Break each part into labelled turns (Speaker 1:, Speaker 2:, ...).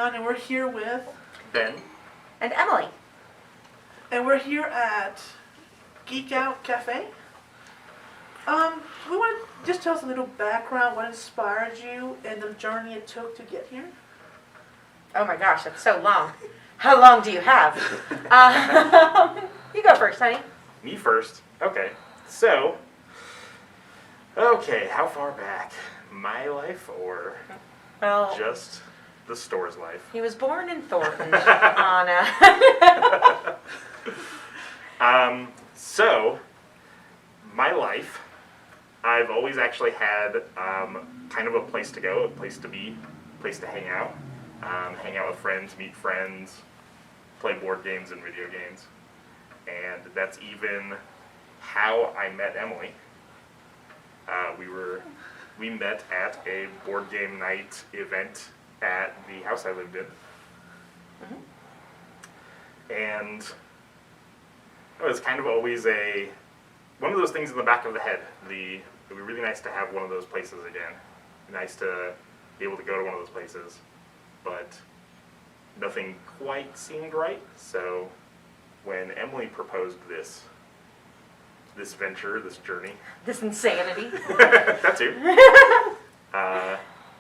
Speaker 1: Leon, and we're here with
Speaker 2: Ben.
Speaker 3: And Emily.
Speaker 1: And we're here at GeekOut Cafe. We want to just tell us a little background, what inspired you, and the journey it took to get here.
Speaker 3: Oh my gosh, that's so long. How long do you have? You go first, honey.
Speaker 2: Me first. Okay. So, how far back? My life or
Speaker 3: Well,
Speaker 2: just the store's life?
Speaker 3: he was born in Thornton on a...
Speaker 2: So, my life, I've always actually had kind of a place to go, a place to be, a place to hang out with friends, meet friends, play board games and video games. And that's even how I met Emily. We met at a board game night event at the house I lived in. Mm-hmm. And it was kind of always one of those things in the back of the head. It would be really nice to have one of those places again. Nice to be able to go to one of those places. But nothing quite seemed right. So when Emily proposed this venture, this journey.
Speaker 3: This insanity.
Speaker 2: That too.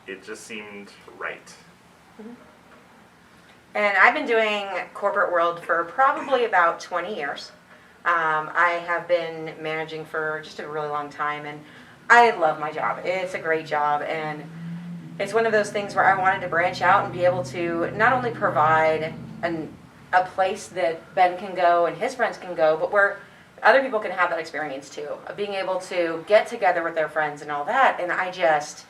Speaker 2: It just seemed right.
Speaker 3: Mm-hmm. And I've been doing corporate world for probably about 20 years. I have been managing for just a really long time, and I love my job. It's a great job, and it's one of those things where I wanted to branch out and be able to not only provide a place that Ben can go and his friends can go, but where other people can have that experience too, of being able to get together with their friends and all that. And I just,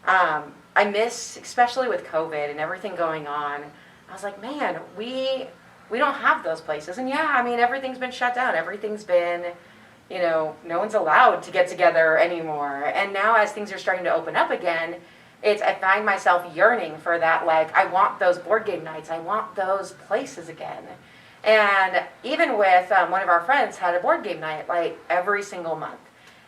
Speaker 3: I miss, especially with COVID and everything going on, I was like, man, we don't have those places. And yeah, I mean, everything's been shut down. Everything's been, no one's allowed to get together anymore. And now as things are starting to open up again, I find myself yearning for that, like, I want those board game nights. I want those places again. And even with one of our friends had a board game night, like, every single month.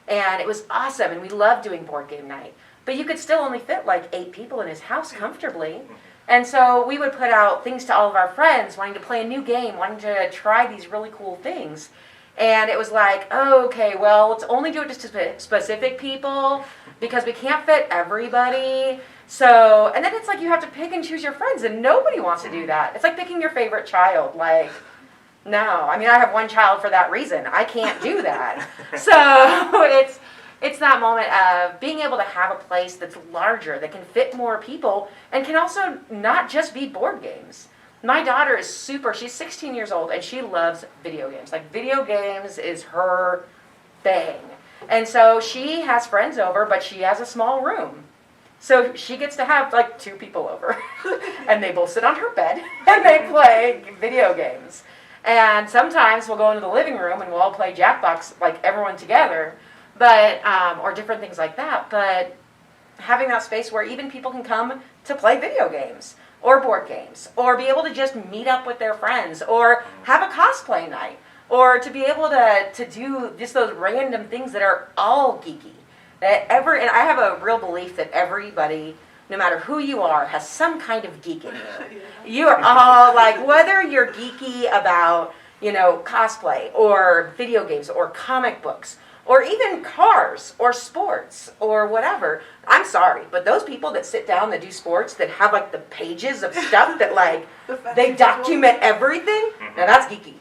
Speaker 3: And it was awesome, and we loved doing board game night. But you could still only fit, like, 8 people in his house comfortably. And so we would put out things to all of our friends, wanting to play a new game, wanting to try these really cool things. And it was like, oh, okay, well, let's only do it just to specific people because we can't fit everybody. So, and then it's like you have to pick and choose your friends, and nobody wants to do that. It's like picking your favorite child. Like, no. I mean, I have one child for that reason. I can't do that. So it's that moment of being able to have a place that's larger, that can fit more people, and can also not just be board games. My daughter is she's 16 years old, and she loves video games. Like, video games is her thing. And so she has friends over, but she has a small room. So she gets to have, like, 2 people over. And they both sit on her bed, and they play video games. And sometimes we'll go into the living room, and we'll all play Jackbox, like, everyone together, but or different things like that. But having that space where even people can come to play video games, or board games, or be able to just meet up with their friends, or have a cosplay night, or to be able to do just those random things that are all geeky. And I have a real belief that everybody, no matter who you are, has some kind of geek in you. You are all, like, whether you're geeky about, cosplay, or video games, or comic books, or even cars, or sports, or whatever. I'm sorry, but those people that sit down that do sports, that have, like, the pages of stuff that, like, they document everything, now that's geeky.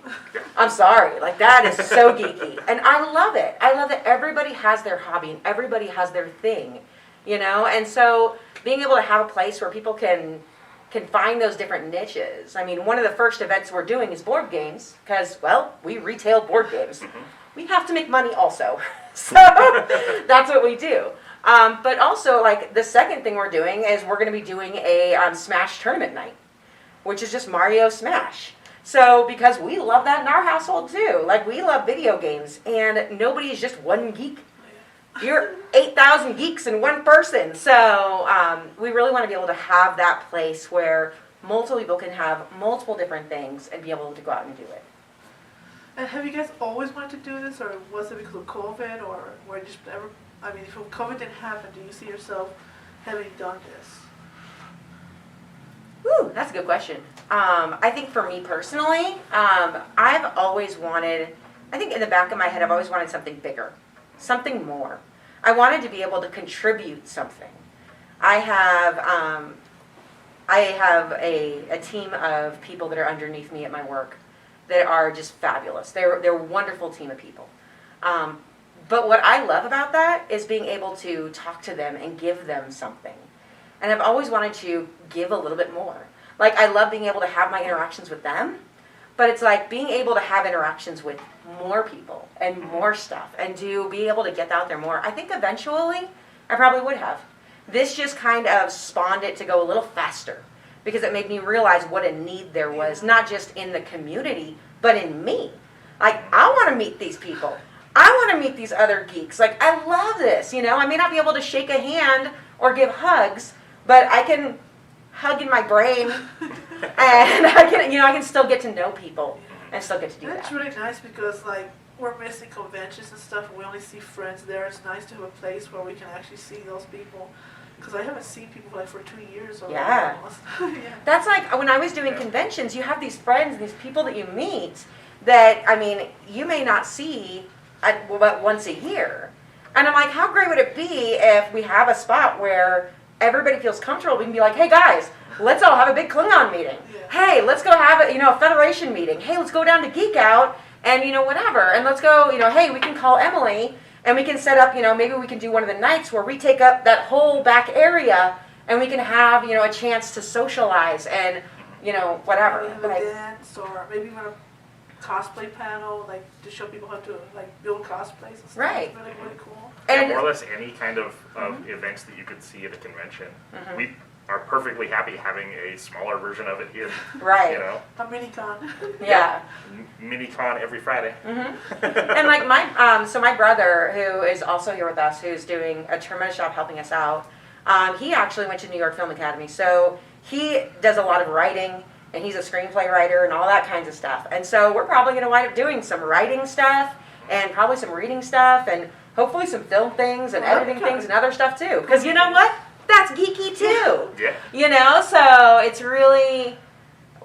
Speaker 3: I'm sorry, like, that is so geeky. And I love it. I love that everybody has their hobby, and everybody has their thing, And so being able to have a place where people can find those different niches. I mean, one of the first events we're doing is board games, because, well, we retail board games. We have to make money also. So that's what we do. But also, like, the second thing we're doing is we're going to be doing a Smash tournament night, which is just Mario Smash. So, because we love that in our household too. Like, we love video games, and nobody is just one geek. You're 8,000 geeks in one person. So we really want to be able to have that place where multiple people can have multiple different things and be able to go out and do it.
Speaker 1: And have you guys always wanted to do this, or was it because of COVID, or were you just never? I mean, if COVID didn't happen, do you see yourself having done this?
Speaker 3: Woo! That's a good question. I think for me personally, I've always wanted, I think in the back of my head, I've always wanted something bigger, something more. I wanted to be able to contribute something. I have a team of people that are underneath me at my work that are just fabulous. They're a wonderful team of people. But what I love about that is being able to talk to them and give them something. And I've always wanted to give a little bit more. Like, I love being able to have my interactions with them, but it's like being able to have interactions with more people and more stuff and to be able to get out there more. I think eventually I probably would have. This just kind of spawned it to go a little faster because it made me realize what a need there was, not just in the community, but in me. Like, I want to meet these people. I want to meet these other geeks. Like, I love this, you know? I may not be able to shake a hand or give hugs, but I can hug in my brain and I can still get to know people and still get to do
Speaker 1: That's
Speaker 3: that.
Speaker 1: really nice because, like, we're missing conventions and stuff and we only see friends there. It's nice to have a place where we can actually see those people. Because I haven't seen people like for 2 years already.
Speaker 3: Yeah.
Speaker 1: Almost. Yeah.
Speaker 3: That's like when I was doing conventions, you have these friends, these people that you meet that, I mean, you may not see but once a year. And I'm like, how great would it be if we have a spot where everybody feels comfortable? We can be like, hey guys, let's all have a big Klingon meeting.
Speaker 1: Yeah.
Speaker 3: Hey, let's go have a Federation meeting. Hey, let's go down to GeekOut and whatever. And let's go, hey, we can call Emily and we can set up, maybe we can do one of the nights where we take up that whole back area and we can have, a chance to socialize and, whatever.
Speaker 1: We have a dance or maybe even a cosplay panel, like to show people how to like build cosplays and stuff.
Speaker 3: Right.
Speaker 1: It's really, really cool.
Speaker 2: And more or less any kind of events that you could see at a convention. We are perfectly happy having a smaller version of it here.
Speaker 3: Right.
Speaker 1: A mini con.
Speaker 3: Yeah.
Speaker 2: Mini-con every Friday.
Speaker 3: And like my brother, who is also here with us, who's doing a tremendous job helping us out, he actually went to New York Film Academy. So he does a lot of writing, and he's a screenplay writer and all that kinds of stuff. And so we're probably going to wind up doing some writing stuff and probably some reading stuff and hopefully some film things and editing things and other stuff too. Because you know what? That's geeky too.
Speaker 2: Yeah.
Speaker 3: So it's really,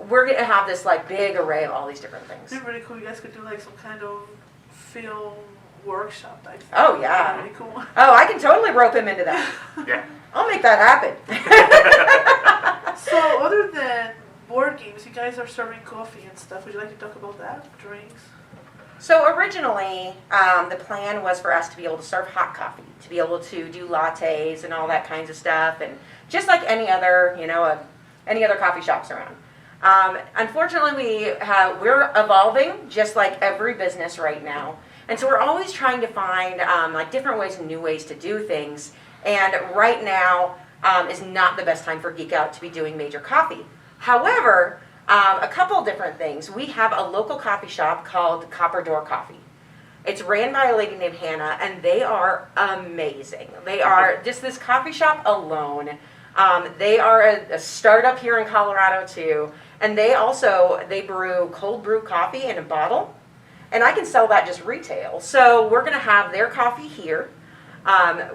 Speaker 3: we're going to have this like big array of all these different things.
Speaker 1: It'd be really cool. You guys could do like some kind of film workshop type thing.
Speaker 3: Oh, yeah.
Speaker 1: That'd be really cool.
Speaker 3: Oh, I can totally rope him into that.
Speaker 2: Yeah.
Speaker 3: I'll make that happen.
Speaker 1: So other than board games, you guys are serving coffee and stuff. Would you like to talk about that? Drinks?
Speaker 3: So originally, the plan was for us to be able to serve hot coffee, to be able to do lattes and all that kinds of stuff, and just like any other, any other coffee shops around. Unfortunately, we're evolving just like every business right now, and so we're always trying to find like different ways and new ways to do things. And right now is not the best time for Geek Out to be doing major coffee. However, a couple different things. We have a local coffee shop called Copper Door Coffee. It's ran by a lady named Hannah, and they are amazing. They are just this coffee shop alone. They are a startup here in Colorado too, and they brew cold brew coffee in a bottle, and I can sell that just retail. So we're going to have their coffee here,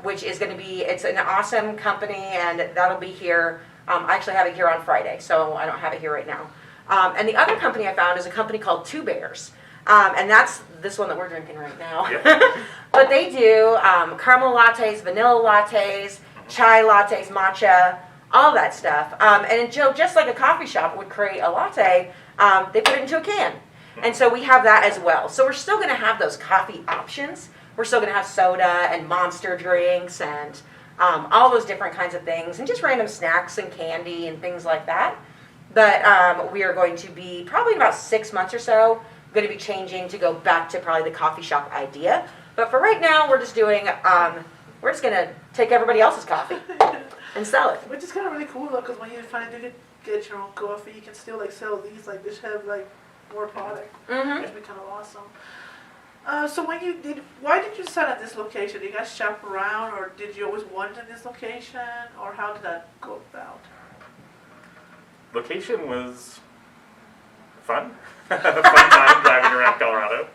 Speaker 3: which is going to be, it's an awesome company, and that'll be here. I actually have it here on Friday, so I don't have it here right now. And the other company I found is a company called Two Bears. And that's this one that we're drinking right now.
Speaker 2: Yep.
Speaker 3: But they do caramel lattes, vanilla lattes, chai lattes, matcha, all that stuff. And just like a coffee shop would create a latte, they put it into a can. And so we have that as well. So we're still going to have those coffee options. We're still going to have soda and monster drinks and all those different kinds of things, and just random snacks and candy and things like that. But we are going to be, probably in about 6 months or so, going to be changing to go back to probably the coffee shop idea. But for right now, we're just doing, we're just going to take everybody else's coffee and sell it.
Speaker 1: Which is kind of really cool though, because when you finally do get your own coffee, you can still like sell these, like just have like more product.
Speaker 3: Mm-hmm.
Speaker 1: Which would be kind of awesome. So why did you decide on this location? Did you guys shop around, or did you always want it in this location, or how did that go about?
Speaker 2: Location was fun. Fun time driving around Colorado.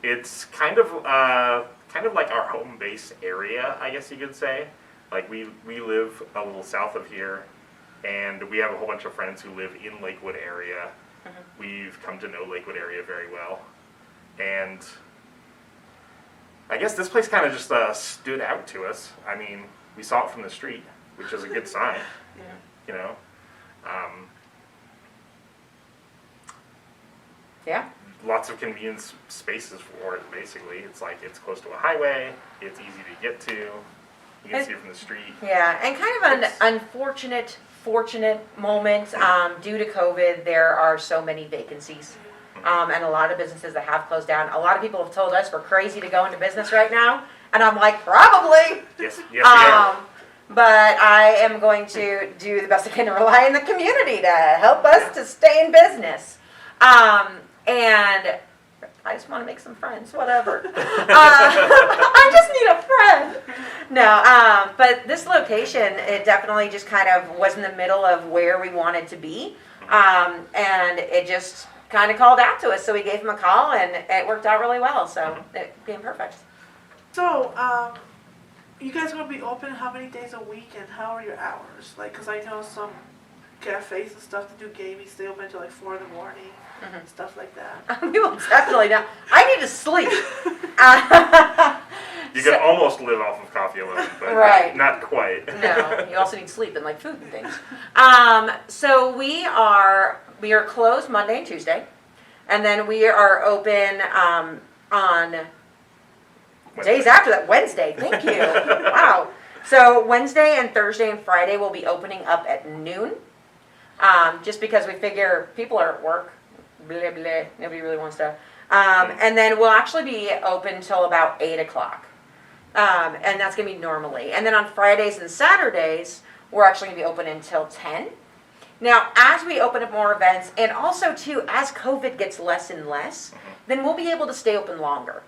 Speaker 2: It's kind of like our home base area, I guess you could say. Like we live a little south of here, And we have a whole bunch of friends who live in Lakewood area. We've come to know Lakewood area very well. And I guess this place kind of just stood out to us. I mean, we saw it from the street, which is a good sign, you know.
Speaker 3: Yeah.
Speaker 2: Lots of convenience spaces for it, basically. It's like it's close to a highway, it's easy to get to, you can see it from the street.
Speaker 3: Yeah, and kind of an fortunate moment. Due to COVID, there are so many vacancies. And a lot of businesses that have closed down. A lot of people have told us we're crazy to go into business right now. And I'm like, probably.
Speaker 2: Yes, we are.
Speaker 3: But I am going to do the best I can to rely on the community to help us to stay in business. And I just want to make some friends, whatever. I just need a friend. No, but this location, it definitely just kind of was in the middle of where we wanted to be. And it just kind of called out to us. So we gave him a call and it worked out really well. So it became perfect.
Speaker 1: So, you guys going to be open how many days a week and how are your hours? Like, because I know some cafes and stuff that do gaming stay open until like 4 in the morning, stuff like that.
Speaker 3: We will definitely not. I need to sleep.
Speaker 2: You can almost live off of coffee alone, but
Speaker 3: Right.
Speaker 2: not quite.
Speaker 3: No, you also need sleep and like food and things. So we are closed Monday and Tuesday, and then we are open on days after that. Wednesday, thank you. Wow. So Wednesday and Thursday and Friday will be opening up at noon, just because we figure people are at work. Blah, blah, nobody really wants to. And then we'll actually be open till about 8 o'clock. And that's going to be normally. And then on Fridays and Saturdays, we're actually going to be open until 10. Now, as we open up more events, and also, too, as COVID gets less and less, then we'll be able to stay open longer.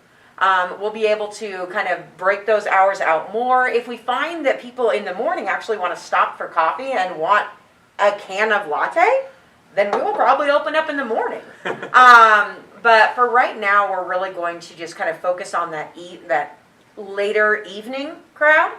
Speaker 3: We'll be able to kind of break those hours out more. If we find that people in the morning actually want to stop for coffee and want a can of latte, then we will probably open up in the morning. But for right now, we're really going to just kind of focus on that later evening crowd.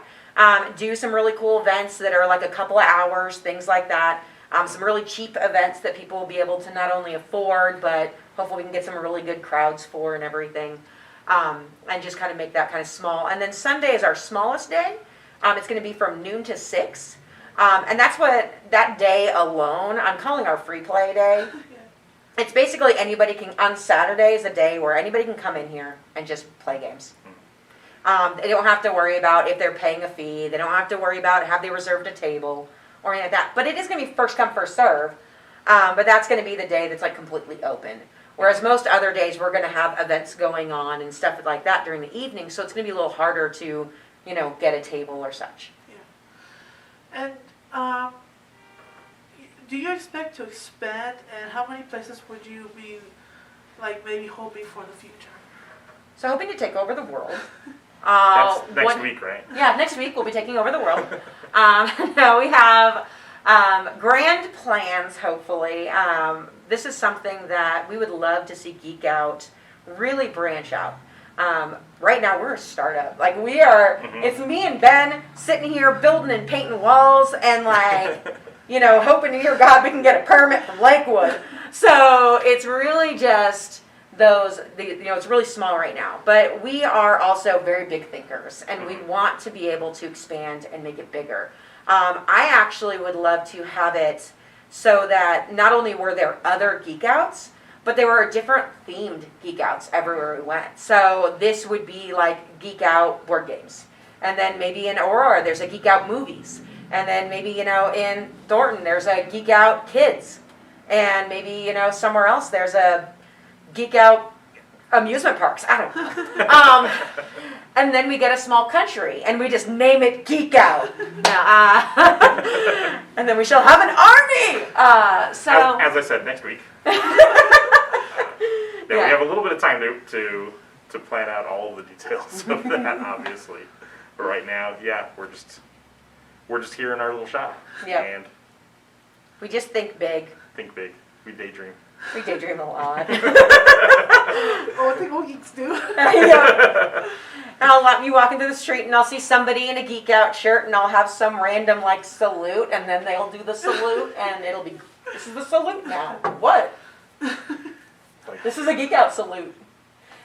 Speaker 3: Do some really cool events that are like a couple of hours, things like that. Some really cheap events that people will be able to not only afford, but hopefully we can get some really good crowds for and everything. And just kind of make that kind of small. And then Sunday is our smallest day. It's going to be from noon to 6. And that's what, that day alone, I'm calling our free play day. It's basically anybody can, on Saturday is a day where anybody can come in here and just play games. They don't have to worry about if they're paying a fee. They don't have to worry about have they reserved a table or anything like that. But it is going to be first come, first serve. But that's going to be the day that's like completely open. Whereas most other days we're going to have events going on and stuff like that during the evening. So it's going to be a little harder to, get a table or such.
Speaker 1: Yeah. And do you expect to expand, and how many places would you be, like, maybe hoping for in the future?
Speaker 3: So hoping to take over the world.
Speaker 2: That's next week, right?
Speaker 3: Yeah, next week we'll be taking over the world. No, we have grand plans, hopefully. This is something that we would love to see Geek Out really branch out. Right now we're a startup. Like we are, it's me and Ben sitting here building and painting walls and like, hoping to hear God we can get a permit from Lakewood. So it's really just it's really small right now. But we are also very big thinkers and we want to be able to expand and make it bigger. I actually would love to have it so that not only were there other Geek Outs, but there were different themed Geek Outs everywhere we went. So this would be like Geek Out board games. And then maybe in Aurora, there's a Geek Out movies. And then maybe, in Thornton, there's a Geek Out kids. And maybe, somewhere else, there's a Geek Out amusement parks. I don't know. And then we get a small country, and we just name it Geek Out. And then we shall have an army.
Speaker 2: As I said, next week. We have a little bit of time to plan out all of the details of that, obviously. But right now, we're just here in our little shop.
Speaker 3: Yeah.
Speaker 2: And
Speaker 3: we just think big.
Speaker 2: Think big. We daydream.
Speaker 3: We daydream a lot.
Speaker 1: Oh, I think all geeks do.
Speaker 3: Yeah. I'll be walking through the street and I'll see somebody in a Geek Out shirt and I'll have some random like salute and then they'll do the salute and it'll be, this is the salute now. What? This is a Geek Out salute.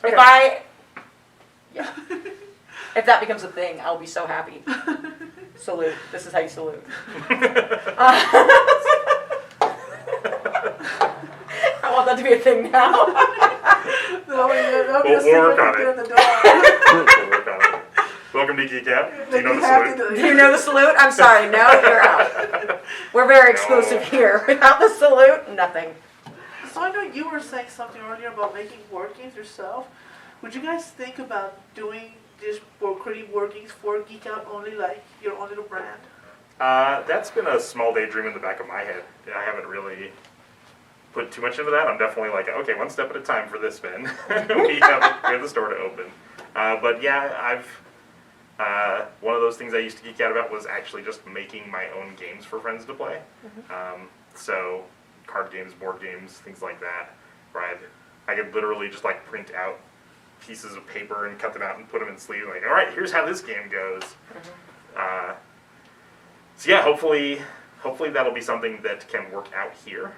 Speaker 2: Okay.
Speaker 3: If that becomes a thing, I'll be so happy. Salute. This is how you salute. I want that to be a thing now.
Speaker 1: We'll
Speaker 2: work on it. We'll work on it. Welcome to Geek Out. Do you know the salute?
Speaker 3: Do you know the salute? I'm sorry. No, you're out. We're very exclusive here. Without the salute, nothing.
Speaker 1: So I know you were saying something earlier about making board games yourself. Would you guys think about doing this or creating board games for Geek Out only, like your own little brand?
Speaker 2: That's been a small daydream in the back of my head. I haven't really put too much into that. I'm definitely like, okay, one step at a time for this, Ben. we have the store to open. But yeah, one of those things I used to geek out about was actually just making my own games for friends to play. So card games, board games, things like that, where I could literally just like print out pieces of paper and cut them out and put them in sleeves. Like, all right, here's how this game goes. So yeah, hopefully that'll be something that can work out here.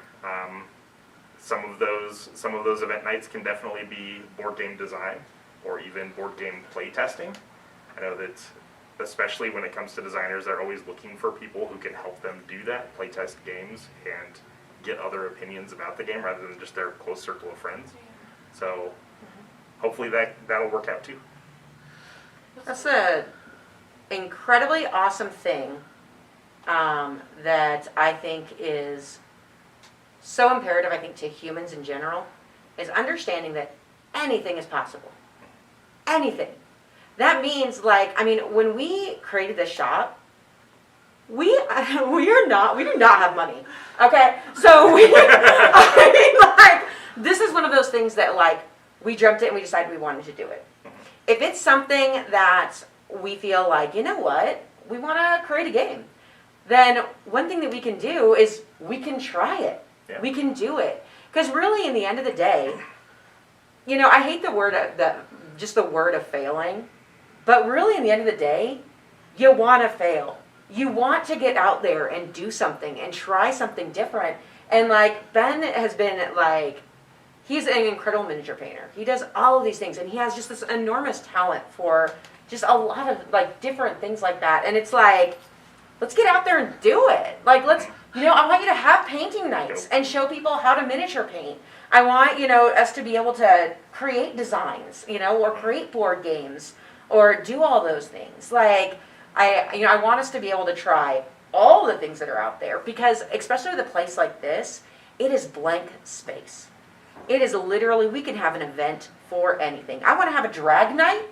Speaker 2: Some of those event nights can definitely be board game design or even board game play testing. I know that especially when it comes to designers, they're always looking for people who can help them do that, play test games and get other opinions about the game rather than just their close circle of friends. So hopefully that'll work out too.
Speaker 3: That's an incredibly awesome thing that I think is so imperative, I think, to humans in general, is understanding that anything is possible. Anything. That means, like, I mean, when we created this shop, we do not have money. Okay? So I mean, like, this is one of those things that, like, we dreamt it and we decided we wanted to do it. If it's something that we feel like, you know what, we want to create a game, then one thing that we can do is we can try it.
Speaker 2: Yeah.
Speaker 3: We can do it. Because really, in the end of the day, you know, I hate the word of failing, but really, in the end of the day, you want to fail. You want to get out there and do something and try something different. And like Ben has been like, he's an incredible miniature painter. He does all of these things, and he has just this enormous talent for just a lot of like different things like that. And it's like, let's get out there and do it. Like, I want you to have painting nights and show people how to miniature paint. I want, us to be able to create designs, or create board games or do all those things. Like, I want us to be able to try all the things that are out there because, especially with a place like this, it is blank space. It is literally, we can have an event for anything. I want to have a drag night.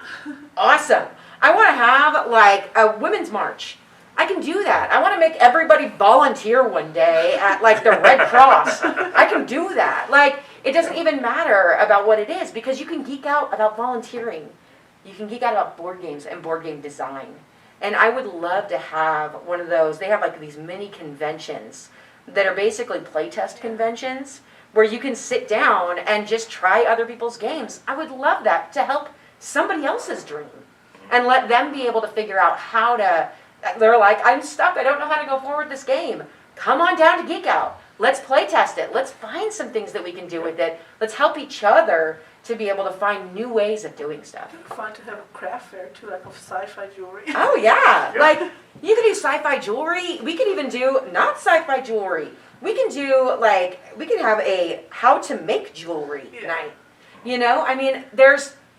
Speaker 3: Awesome. I want to have like a women's march. I can do that. I want to make everybody volunteer one day at like the Red Cross. I can do that. Like, it doesn't even matter about what it is because you can geek out about volunteering. You can geek out about board games and board game design. And I would love to have one of those. They have like these mini conventions that are basically playtest conventions where you can sit down and just try other people's games. I would love that to help somebody else's dream and let them be able to figure out how to. They're like, I'm stuck. I don't know how to go forward this game. Come on down to Geek Out. Let's play test it. Let's find some things that we can do with it. Let's help each other to be able to find new ways of doing stuff.
Speaker 1: It'd be fun to have a craft fair too, like of sci-fi jewelry.
Speaker 3: Oh yeah. Like, you can do sci-fi jewelry. We can even do not sci-fi jewelry. We can have a how to make jewelry night. I mean,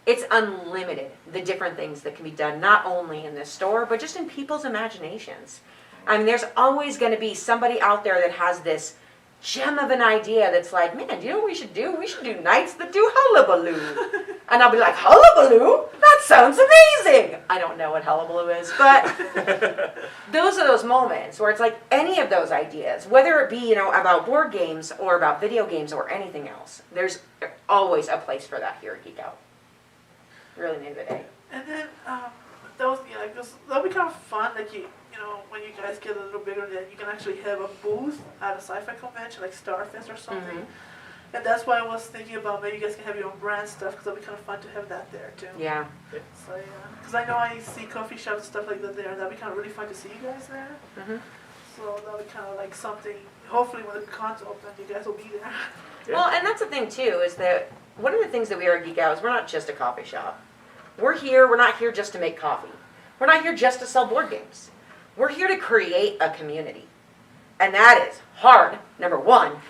Speaker 3: it's unlimited, the different things that can be done, not only in this store, but just in people's imaginations. I mean, there's always going to be somebody out there that has this gem of an idea that's like, man, do you know what we should do? We should do nights that do hullabaloo. And I'll be like, hullabaloo? That sounds amazing. I don't know what hullabaloo is, but those are those moments where it's like any of those ideas, whether it be, about board games or about video games or anything else, there's always a place for that here at Geek Out. Really, the end of the day.
Speaker 1: And then that'll be kind of fun. Like when you guys get a little bigger, that you can actually have a booth at a sci-fi convention, like Starfest or something. And that's why I was thinking about maybe you guys can have your own brand stuff, because it'll be kind of fun to have that there too.
Speaker 3: Yeah.
Speaker 1: So yeah, because I know I see coffee shops and stuff like that there. That'd be kind of really fun to see you guys there.
Speaker 3: Mhm.
Speaker 1: So that'll be kind of like something. Hopefully, when the con's open, you guys will be there.
Speaker 2: Yeah.
Speaker 3: Well, and that's the thing too, is that one of the things that we are at Geek Out is we're not just a coffee shop. We're not here just to make coffee. We're not here just to sell board games. We're here to create a community. And that is hard, number one.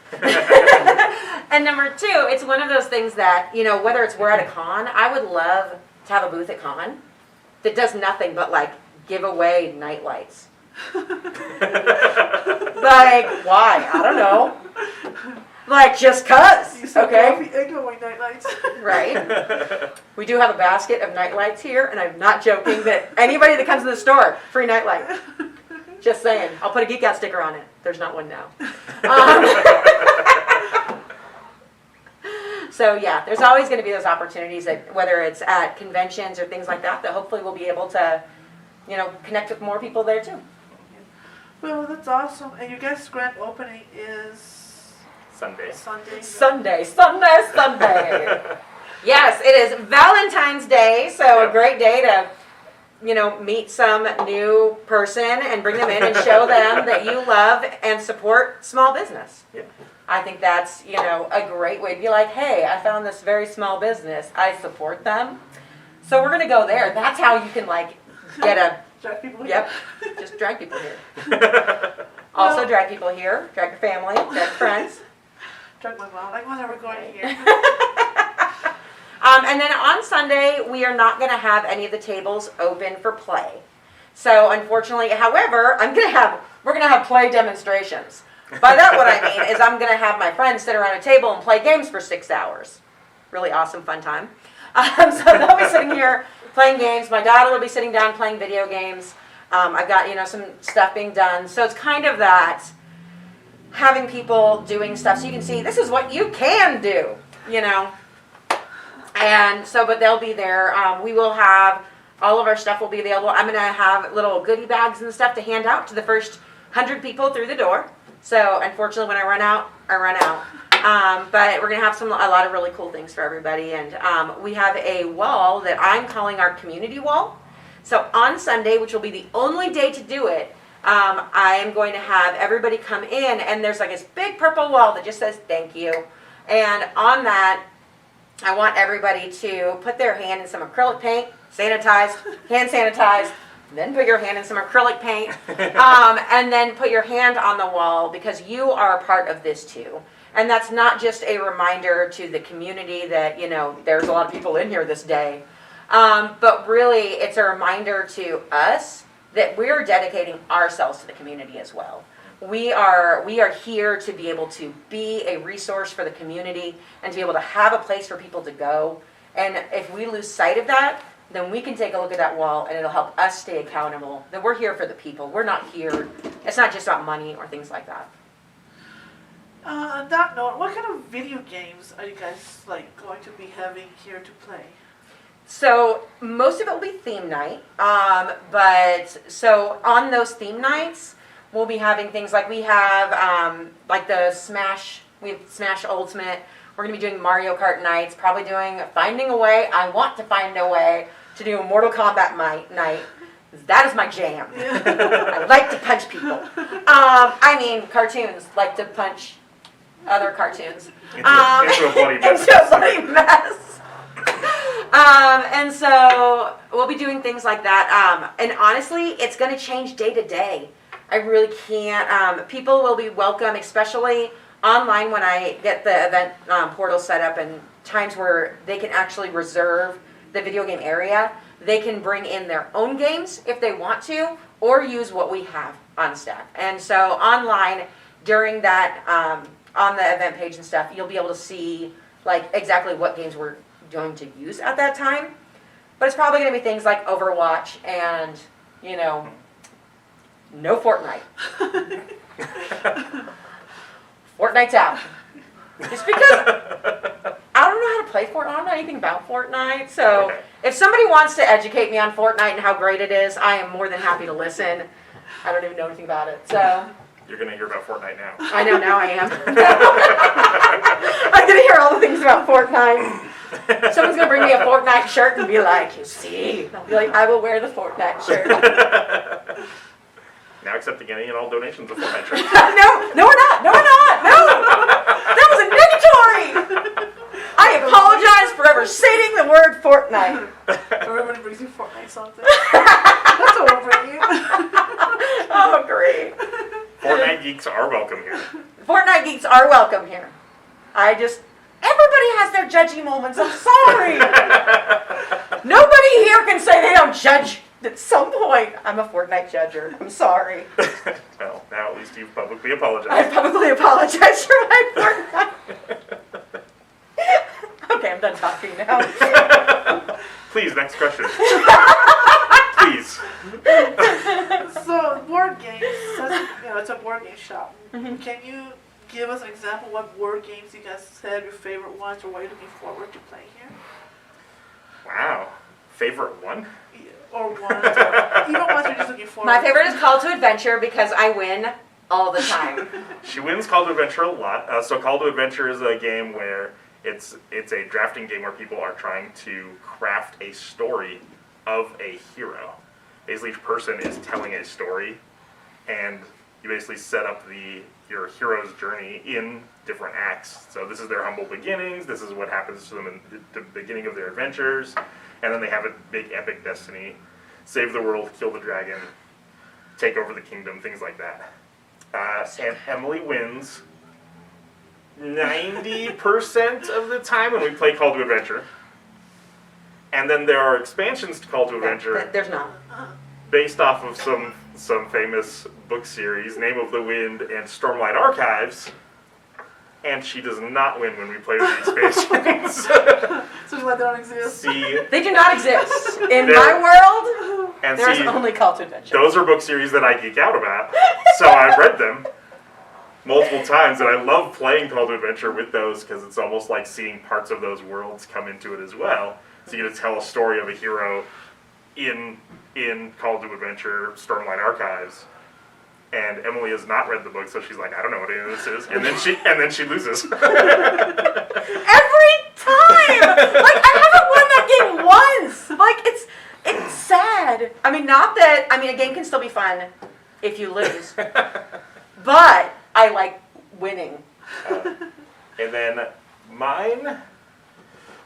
Speaker 3: And number two, it's one of those things that, you know, whether it's we're at a con, I would love to have a booth at con that does nothing but like give away night lights. Like, why? I don't know. Like, just cuz,
Speaker 1: You said
Speaker 3: okay?
Speaker 1: coffee and going night lights.
Speaker 3: Right? We do have a basket of night lights here, and I'm not joking that anybody that comes to the store, free night light. Just saying. I'll put a Geek Out sticker on it. There's not one now. So yeah, there's always going to be those opportunities that, whether it's at conventions or things like that, that hopefully we'll be able to, you know, connect with more people there too.
Speaker 1: Well, that's awesome. And your guys' grand opening is
Speaker 2: Sunday.
Speaker 1: Sunday.
Speaker 3: Sunday. Yes, it is Valentine's Day, so a great day to, you know, meet some new person and bring them in and show them that you love and support small business.
Speaker 2: Yeah.
Speaker 3: I think that's, you know, a great way to be like, hey, I found this very small business. I support them. So we're going to go there. That's how you can, like, get a,
Speaker 1: Drag people here.
Speaker 3: yep, just drag people here. Also drag people here, drag your family, drag friends.
Speaker 1: Drag my mom. Like, when are we going here?
Speaker 3: And then on Sunday, we are not going to have any of the tables open for play. So unfortunately, however, we're going to have play demonstrations. By that, what I mean is I'm going to have my friends sit around a table and play games for 6 hours. Really awesome, fun time. So they'll be sitting here playing games. My daughter will be sitting down playing video games. I've got, you know, some stuff being done. So it's kind of that having people doing stuff so you can see this is what you can do, you know. And so, but they'll be there. We will have, all of our stuff will be available. I'm going to have little goodie bags and stuff to hand out to the first 100 people through the door. So unfortunately, when I run out, I run out. But we're going to have a lot of really cool things for everybody. And we have a wall that I'm calling our community wall. So on Sunday, which will be the only day to do it, I am going to have everybody come in, and there's like this big purple wall that just says thank you. And on that, I want everybody to put their hand in some acrylic paint, sanitize, hand sanitize, then put your hand in some acrylic paint, and then put your hand on the wall, because you are a part of this too. And that's not just a reminder to the community that, you know, there's a lot of people in here this day, but really it's a reminder to us that we're dedicating ourselves to the community as well. We are here to be able to be a resource for the community and to be able to have a place for people to go. And if we lose sight of that, then we can take a look at that wall and it'll help us stay accountable, that we're here for the people. We're not here, it's not just about money or things like that.
Speaker 1: On that note, what kind of video games are you guys like going to be having here to play?
Speaker 3: So most of it will be theme night, but so on those theme nights, we'll be having things like we have like the Smash, we have Smash Ultimate. We're going to be doing Mario Kart nights, probably doing Finding a Way. I want to find a way to do a Mortal Kombat night. That is my jam. I like to punch people. I mean, cartoons like to punch other cartoons.
Speaker 2: Into a bloody mess.
Speaker 3: Into a bloody mess. And so we'll be doing things like that. And honestly, it's going to change day to day. I really can't. People will be welcome, especially online when I get the event portal set up and times where they can actually reserve the video game area. They can bring in their own games if they want to, or use what we have on staff. And so online during that, on the event page and stuff, you'll be able to see like exactly what games we're going to use at that time. But it's probably going to be things like Overwatch and, you know, no Fortnite. Fortnite's out. Just because I don't know how to play Fortnite. I don't know anything about Fortnite. So if somebody wants to educate me on Fortnite and how great it is, I am more than happy to listen. I don't even know anything about it. So
Speaker 2: You're gonna hear about Fortnite now.
Speaker 3: I know, now I am. I'm gonna hear all the things about Fortnite. Someone's gonna bring me a Fortnite shirt and be like, you see? I'll be like, I will wear the Fortnite shirt.
Speaker 2: Now accepting any and all donations of Fortnite shirts.
Speaker 3: No, we're not. No, that was a negatory. I apologize for ever stating the word Fortnite.
Speaker 1: Everybody brings you Fortnite something. That's what we'll bring you.
Speaker 3: Oh, great.
Speaker 2: Fortnite geeks are welcome here.
Speaker 3: Fortnite geeks are welcome here. Everybody has their judgy moments. I'm sorry. Nobody here can say they don't judge at some point. I'm a Fortnite judger. I'm sorry.
Speaker 2: Well, now at least you've publicly apologized.
Speaker 3: I publicly apologize for my Fortnite. Okay, I'm done talking now.
Speaker 2: Please, next question. Please.
Speaker 1: So, board games, it's a board game shop. Can you give us an example of what board games you guys have, your favorite ones, or what you're looking forward to playing here?
Speaker 2: Wow. Favorite one?
Speaker 1: Or ones, even ones you're just looking forward
Speaker 3: My favorite is Call to Adventure because I win all the time.
Speaker 2: She wins Call to Adventure a lot. So Call to Adventure is a game where it's a drafting game where people are trying to craft a story of a hero. Basically, each person is telling a story, and you basically set up your hero's journey in different acts. So this is their humble beginnings, this is what happens to them in the beginning of their adventures, and then they have a big epic destiny, save the world, kill the dragon, take over the kingdom, things like that. And Emily wins 90% of the time when we play Call to Adventure. And then there are expansions to Call to Adventure.
Speaker 3: There's not.
Speaker 2: Based off of some famous book series, Name of the Wind and Stormlight Archives, and she does not win when we play with the expansions.
Speaker 1: So just like they don't exist.
Speaker 2: See,
Speaker 3: They do not exist. In my world,
Speaker 2: and
Speaker 3: there's
Speaker 2: see,
Speaker 3: only Call to Adventure.
Speaker 2: those are book series that I geek out about, so I've read them multiple times, and I love playing Call to Adventure with those because it's almost like seeing parts of those worlds come into it as well. So you get to tell a story of a hero in Call to Adventure Stormlight Archives, and Emily has not read the book, so she's like, I don't know what any of this is, and then she loses.
Speaker 3: Every time! Like, I haven't won that game once! Like, it's sad. I mean, a game can still be fun if you lose. But I like winning.
Speaker 2: And then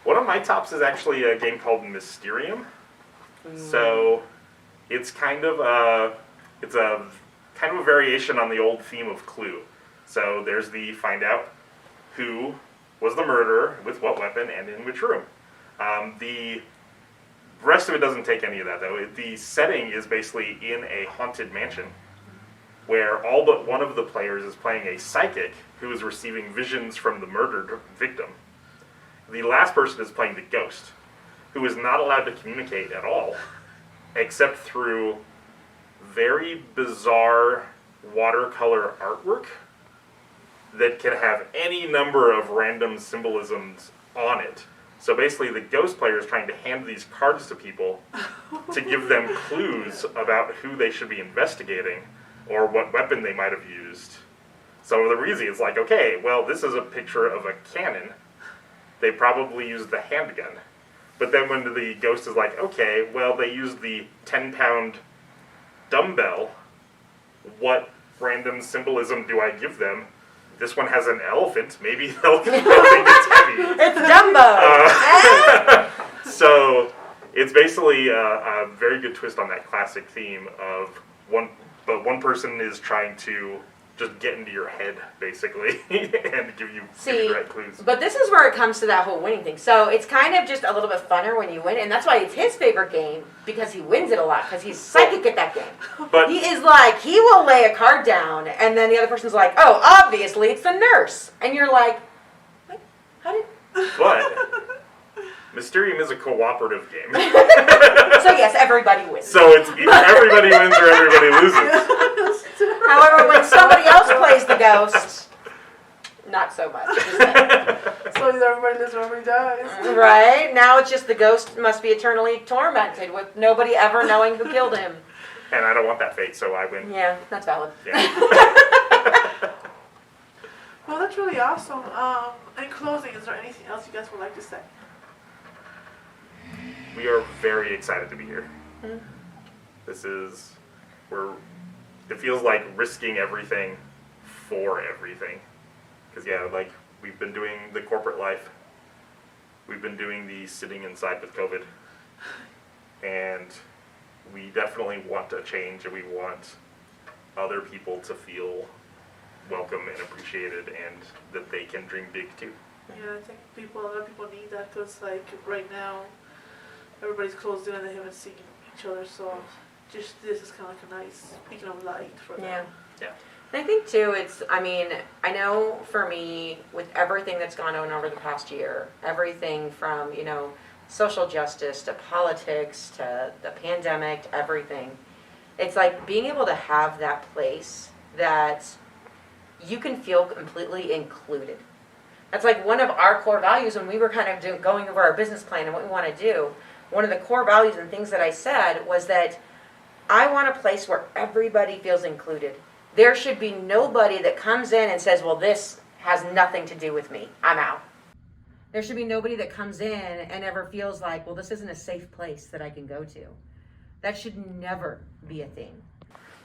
Speaker 2: one of my tops is actually a game called Mysterium. So it's kind of a variation on the old theme of Clue. So there's the find out who was the murderer, with what weapon, and in which room. The rest of it doesn't take any of that, though. The setting is basically in a haunted mansion where all but one of the players is playing a psychic who is receiving visions from the murdered victim. The last person is playing the ghost, who is not allowed to communicate at all, except through very bizarre watercolor artwork that can have any number of random symbolisms on it. So basically the ghost player is trying to hand these cards to people to give them clues about who they should be investigating or what weapon they might have used. So the reason is like, okay, well, this is a picture of a cannon. They probably used the handgun. But then when the ghost is like, okay, well, they used the 10-pound dumbbell, what random symbolism do I give them? This one has an elephant. Maybe they'll think it's heavy.
Speaker 3: It's Dumbo!
Speaker 2: So it's basically a very good twist on that classic theme of one person is trying to just get into your head, basically, and give you the right clues.
Speaker 3: But this is where it comes to that whole winning thing. So it's kind of just a little bit funner when you win, and that's why it's his favorite game, because he wins it a lot, because he's psychic at that game.
Speaker 2: But
Speaker 3: He is like, he will lay a card down, and then the other person's like, oh, obviously it's the nurse. And you're like, what? How did...
Speaker 2: But Mysterium is a cooperative game.
Speaker 3: So yes, everybody wins.
Speaker 2: So it's either everybody wins or everybody loses.
Speaker 3: However, when somebody else plays the ghost, not so much.
Speaker 1: So either everybody lives or everybody dies.
Speaker 3: Right? Now it's just the ghost must be eternally tormented with nobody ever knowing who killed him.
Speaker 2: And I don't want that fate, so I win.
Speaker 3: Yeah, that's valid.
Speaker 2: Yeah.
Speaker 1: Well, that's really awesome. In closing, is there anything else you guys would like to say?
Speaker 2: We are very excited to be here.
Speaker 3: Mm.
Speaker 2: It feels like risking everything for everything. Because yeah, like we've been doing the corporate life. We've been doing the sitting inside with COVID. And we definitely want a change, and we want other people to feel welcome and appreciated, and that they can dream big too.
Speaker 1: Yeah, I think a lot of people need that because, like, right now, everybody's closed in and they haven't seen each other, so just this is kind of like a nice beacon of light for them.
Speaker 3: Yeah.
Speaker 2: Yeah.
Speaker 3: And I think too, I know for me, with everything that's gone on over the past year, everything from, social justice to politics to the pandemic to everything, it's like being able to have that place that you can feel completely included. That's like one of our core values when we were kind of going over our business plan and what we want to do. One of the core values and things that I said was that I want a place where everybody feels included. There should be nobody that comes in and says, well, this has nothing to do with me. I'm out. There should be nobody that comes in and ever feels like, well, this isn't a safe place that I can go to. That should never be a thing.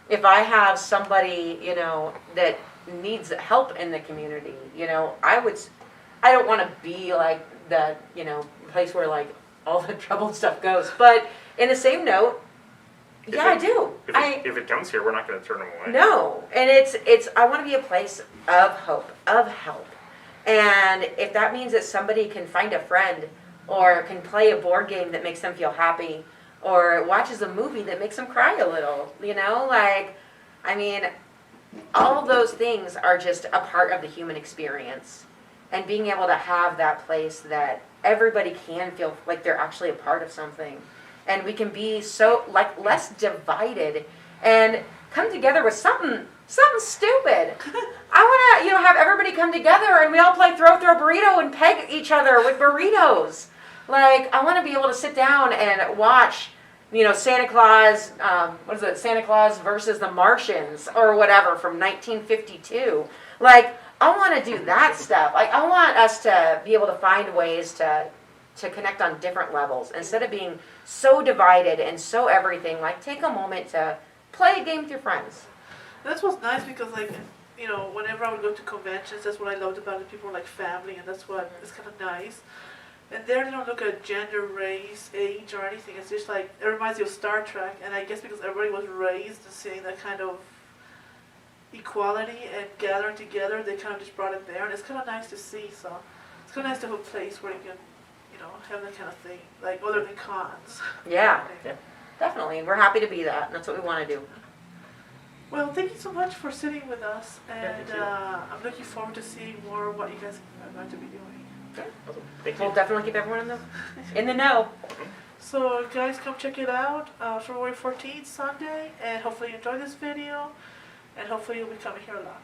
Speaker 3: If I have somebody, that needs help in the community, I don't want to be like the, place where like all the troubled stuff goes. But in the same note, I do.
Speaker 2: If it comes here, we're not going to turn them away.
Speaker 3: No, and I want to be a place of hope, of help. And if that means that somebody can find a friend or can play a board game that makes them feel happy or watches a movie that makes them cry a little, all of those things are just a part of the human experience. And being able to have that place that everybody can feel like they're actually a part of something. And we can be so, less divided and come together with something stupid. I want to, have everybody come together and we all play throw burrito and peg each other with burritos. I want to be able to sit down and watch, Santa Claus, Santa Claus versus the Martians or whatever from 1952. I want to do that stuff. I want us to be able to find ways to connect on different levels instead of being so divided and so everything. Take a moment to play a game with your friends.
Speaker 1: That's what's nice because, whenever I would go to conventions, that's what I loved about it. People are like family, and that's what is kind of nice. And there they don't look at gender, race, age, or anything. It's just it reminds you of Star Trek. And I guess because everybody was raised and seeing that kind of equality and gathering together, they kind of just brought it there. And it's kind of nice to see. So it's kind of nice to have a place where you can, have that kind of thing, other than cons.
Speaker 3: Yeah, definitely. And we're happy to be that. And that's what we want to do.
Speaker 1: Well, thank you so much for sitting with us. And
Speaker 2: thank you.
Speaker 1: I'm looking forward to seeing more of what you guys are going to be doing.
Speaker 3: Yeah.
Speaker 2: Awesome. Thank you.
Speaker 3: We'll definitely keep everyone in the know.
Speaker 1: So guys, come check it out, February 14th, Sunday, and hopefully you enjoy this video, and hopefully you'll be coming here a lot.